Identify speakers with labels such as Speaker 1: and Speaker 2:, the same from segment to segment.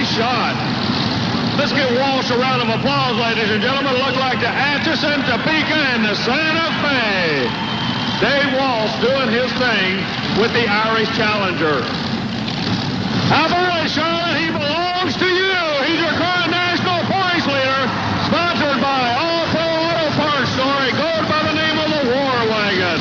Speaker 1: nice shot. Let's give Walsh a round of applause, ladies and gentlemen. Look like the Atchison, Topeka, and the Santa Fe. Dave Walsh doing his thing with the Irish Challenger. How about it, Charlotte? He belongs to you. He's your current national points leader, sponsored by All Pro Auto Parts Store. He goes by the name of the War Wagon.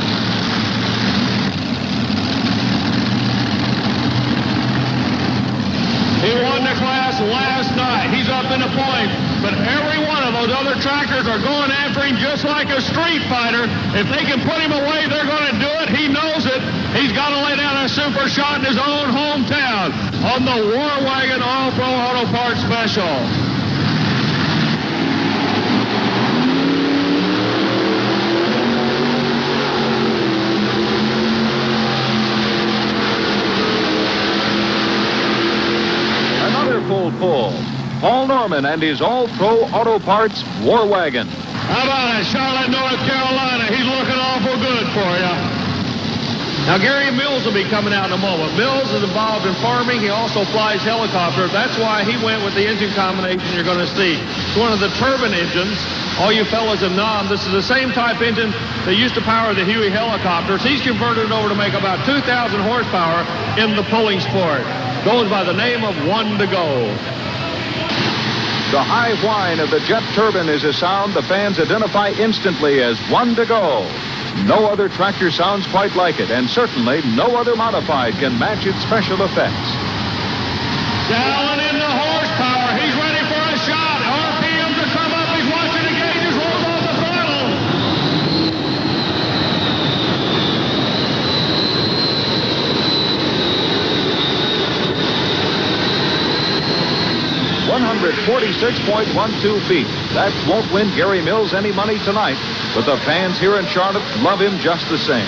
Speaker 1: He won the class last night. He's up in the points. But every one of those other tractors are going after him just like a street fighter. If they can put him away, they're going to do it. He knows it. He's got to lay down a super shot in his own hometown on the War Wagon All-Pro Auto Parts Special.
Speaker 2: Full pull. Paul Norman and his All-Pro Auto Parts War Wagon.
Speaker 1: How about it, Charlotte, North Carolina? He's looking awful good for you. Now, Gary Mills will be coming out in a moment. Mills is involved in farming. He also flies helicopters. That's why he went with the engine combination you're going to see. It's one of the turbine engines. All you fellas in Nam, this is the same type engine that used to power the Huey helicopters. He's converted it over to make about 2,000 horsepower in the pulling sport. Goes by the name of One to Go.
Speaker 2: The high whine of the jet turbine is a sound the fans identify instantly as One to Go. No other tractor sounds quite like it, and certainly no other modified can match its special effects.
Speaker 1: Down in the horsepower. He's ready for a shot. RPMs are come up. He's watching the gauges. Rolls off the throttle.
Speaker 2: 146.12 feet. That won't win Gary Mills any money tonight, but the fans here in Charlotte love him just the same.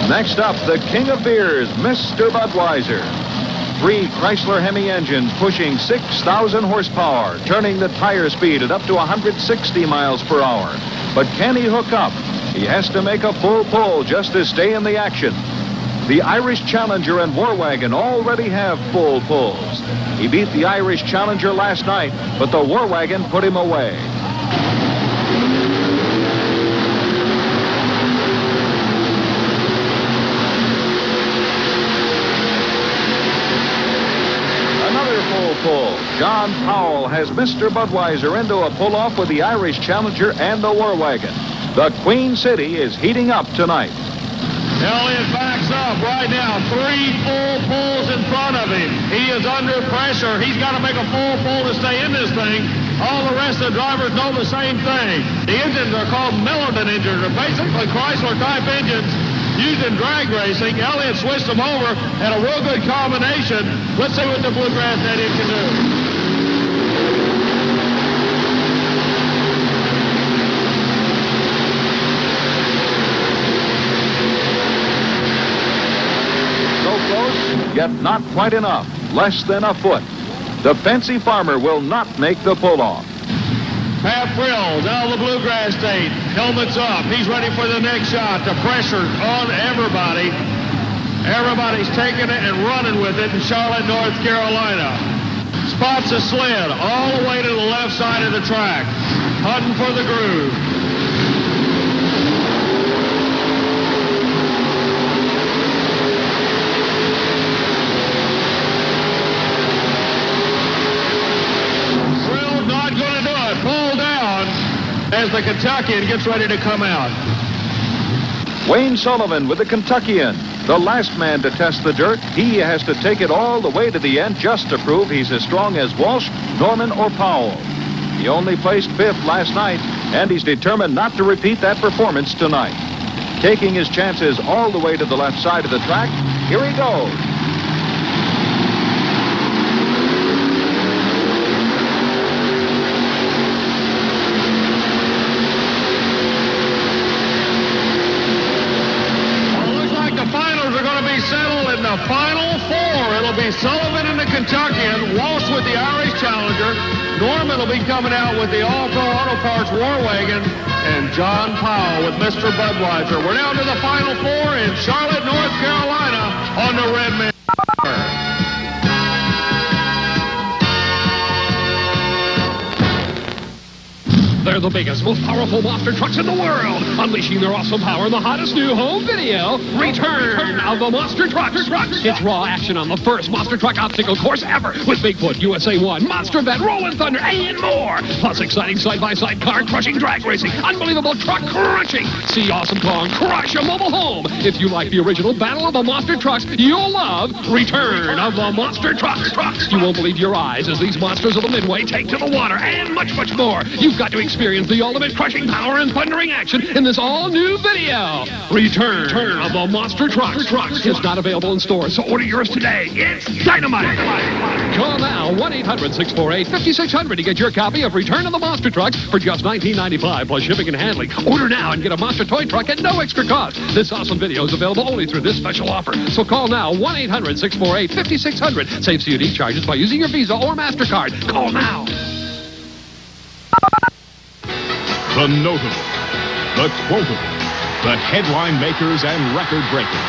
Speaker 2: Next up, the king of beers, Mr. Budweiser. 3 Chrysler Hemi engines pushing 6,000 horsepower, turning the tire speed at up to 160 miles per hour. But can he hook up? He has to make a full pull just to stay in the action. The Irish Challenger and War Wagon already have full pulls. He beat the Irish Challenger last night, but the War Wagon put him away. Pull. John Powell has Mr. Budweiser into a pull-off with the Irish Challenger and the War Wagon. The Queen City is heating up tonight.
Speaker 1: Elliott backs up right now. 3 full pulls in front of him. He is under pressure. He's got to make a full pull to stay in this thing. All the rest of the drivers know the same thing. The engines are called Millington engines. They're basically Chrysler-type engines used in drag racing. Elliott switched them over, had a real good combination. Let's see what the Bluegrass Native can do.
Speaker 2: So close, yet not quite enough. Less than a foot. The Fancy Farmer will not make the pull-off.
Speaker 1: Pat Frills out of the Bluegrass State. Helmets up. He's ready for the next shot. The pressure on everybody. Everybody's taking it and running with it in Charlotte, North Carolina. Spots a sled all the way to the left side of the track. Hunting for the groove. Frills not going to do it. Pull down as the Kentuckian gets ready to come out.
Speaker 2: Wayne Sullivan with the Kentuckian. The last man to test the dirt. He has to take it all the way to the end just to prove he's as strong as Walsh, Norman, or Powell. He only placed 5th last night, and he's determined not to repeat that performance tonight. Taking his chances all the way to the left side of the track, here he goes.
Speaker 1: The Final 4. It'll be Sullivan and Kentuckian, Walsh with the Irish Challenger. Norman will be coming out with the All-Pro Auto Parts War Wagon. And John Powell with Mr. Budweiser. We're down to the Final Four in Charlotte, North Carolina on the Redman.
Speaker 3: They're the biggest, most powerful monster trucks in the world, unleashing their awesome power in the hottest new home video, Return of the Monster Trucks. It's raw action on the first monster truck obstacle course ever, with Bigfoot, USA 1, Monster Vet, Rolling Thunder, and more. Plus exciting side-by-side car-crushing drag racing, unbelievable truck crunching. See Awesome Kong crush a mobile home. If you like the original Battle of the Monster Trucks, you'll love Return of the Monster Trucks. You won't believe your eyes as these monsters of the Midway take to the water, and much, much more. You've got to experience the ultimate crushing power and thundering action in this all-new video. Return of the Monster Trucks. It's not available in stores, so order yours today. It's dynamite. Call now 1-800-648-5600 to get your copy of Return of the Monster Trucks for just $19.95 plus shipping and handling. Order now and get a monster toy truck at no extra cost. This awesome video is available only through this special offer. So call now 1-800-648-5600. Save COD charges by using your Visa or MasterCard. Call now.
Speaker 4: The notable, the quotable, the headline makers and record breakers.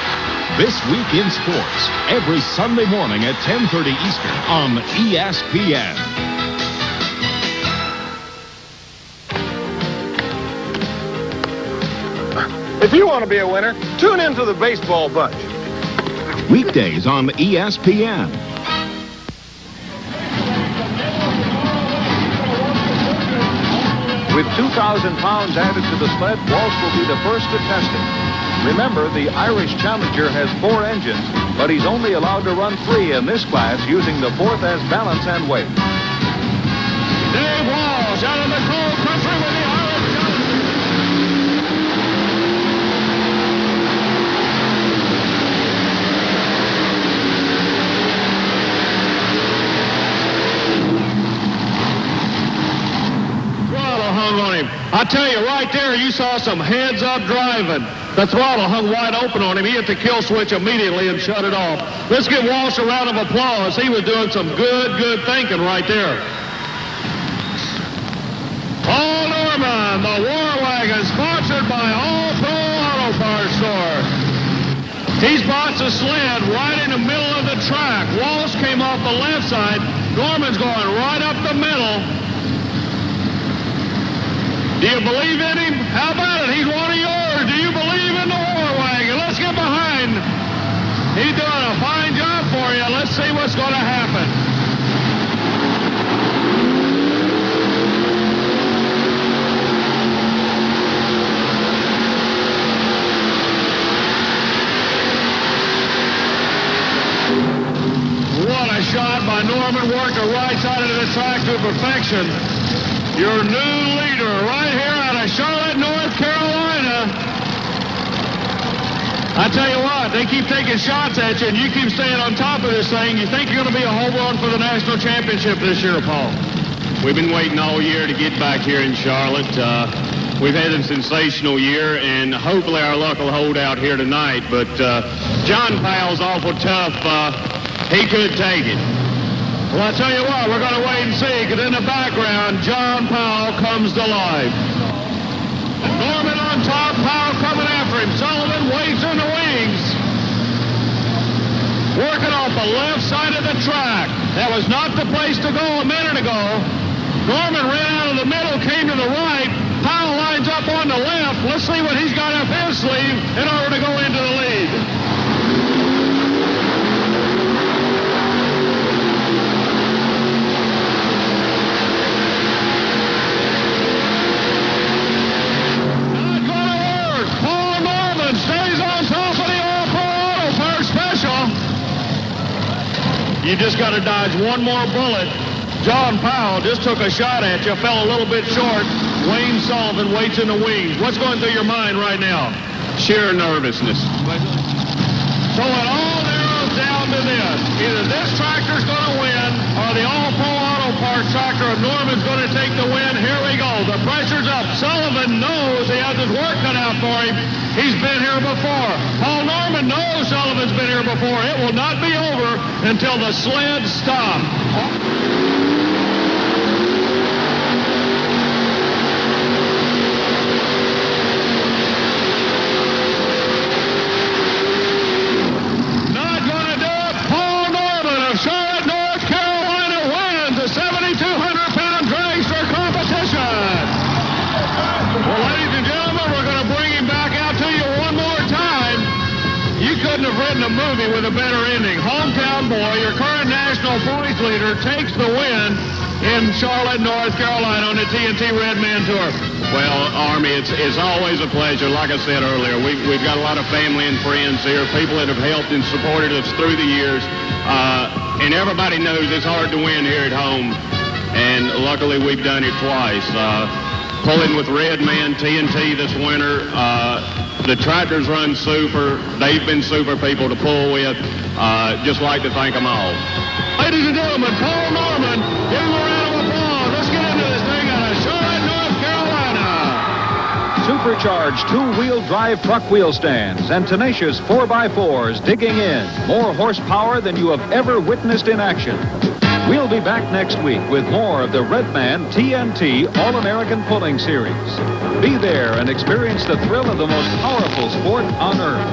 Speaker 4: This week in sports, every Sunday morning at 10:30 Eastern on ESPN.
Speaker 5: If you want to be a winner, tune into the Baseball Bunch.
Speaker 4: Weekdays on ESPN.
Speaker 2: With 2,000 pounds added to the sled, Walsh will be the first to test it. Remember, the Irish Challenger has 4 engines, but he's only allowed to run 3 in this class, using the 4th as balance and weight.
Speaker 1: Dave Walsh out of the cold country with the Irish Challenger. Throttle hung on him. I tell you, right there, you saw some heads-up driving. The throttle hung wide open on him. He hit the kill switch immediately and shut it off. Let's give Walsh a round of applause. He was doing some good thinking right there. Paul Norman, the War Wagon, sponsored by All-Pro Auto Parts Store. He spots a sled right in the middle of the track. Walsh came off the left side. Norman's going right up the middle. Do you believe in him? How about it? He's one of yours. Do you believe in the War Wagon? Let's get behind. He's doing a fine job for you. Let's see what's going to happen. What a shot by Norman. Worked the right side of the track to perfection. Your new leader right here out of Charlotte, North Carolina. I tell you what, they keep taking shots at you, and you keep staying on top of this thing. You think you're going to be a home run for the national championship this year, Paul?
Speaker 6: We've been waiting all year to get back here in Charlotte. We've had a sensational year, and hopefully our luck will hold out here tonight. But John Powell's awful tough. He could take it.
Speaker 1: Well, I tell you what, we're going to wait and see, because in the background, John Powell comes to life. Norman on top, Powell coming after him. Sullivan waits in the wings. Working off the left side of the track. That was not the place to go a minute ago. Norman ran out of the middle, came to the right. Powell lines up on the left. Let's see what he's got up his sleeve in order to go into the lead. Stays on top of the All-Pro Auto Parts Special. You just got to dodge one more bullet. John Powell just took a shot at you, fell a little bit short. Wayne Sullivan waits in the wings. What's going through your mind right now?
Speaker 6: Sheer nervousness.
Speaker 1: So it all narrows down to this. Either this tractor's going to win or the All-Pro Auto Park Soccer of Norman's going to take the win. Here we go. The pressure's up. Sullivan knows he has his work cut out for him. He's been here before. Paul Norman knows Sullivan's been here before. It will not be over until the sled stops. A movie with a better ending. Hometown boy, your current national points leader, takes the win in Charlotte, North Carolina on the TNT Red Man Tour.
Speaker 6: Well, Army, it's always a pleasure. Like I said earlier, we've got a lot of family and friends here, people that have helped and supported us through the years. And everybody knows it's hard to win here at home. And luckily, we've done it twice. Pulling with Red Man TNT this winter. The tractors run super. They've been super people to pull with. Just like to thank them all.
Speaker 1: Ladies and gentlemen, Paul Norman, give him a round of applause. Let's get into this thing out of Charlotte, North Carolina.
Speaker 2: Supercharged two-wheel drive truck wheel stands and tenacious 4x4s digging in. More horsepower than you have ever witnessed in action. We'll be back next week with more of the Red Man TNT All-American Pulling Series. Be there and experience the thrill of the most powerful sport on earth.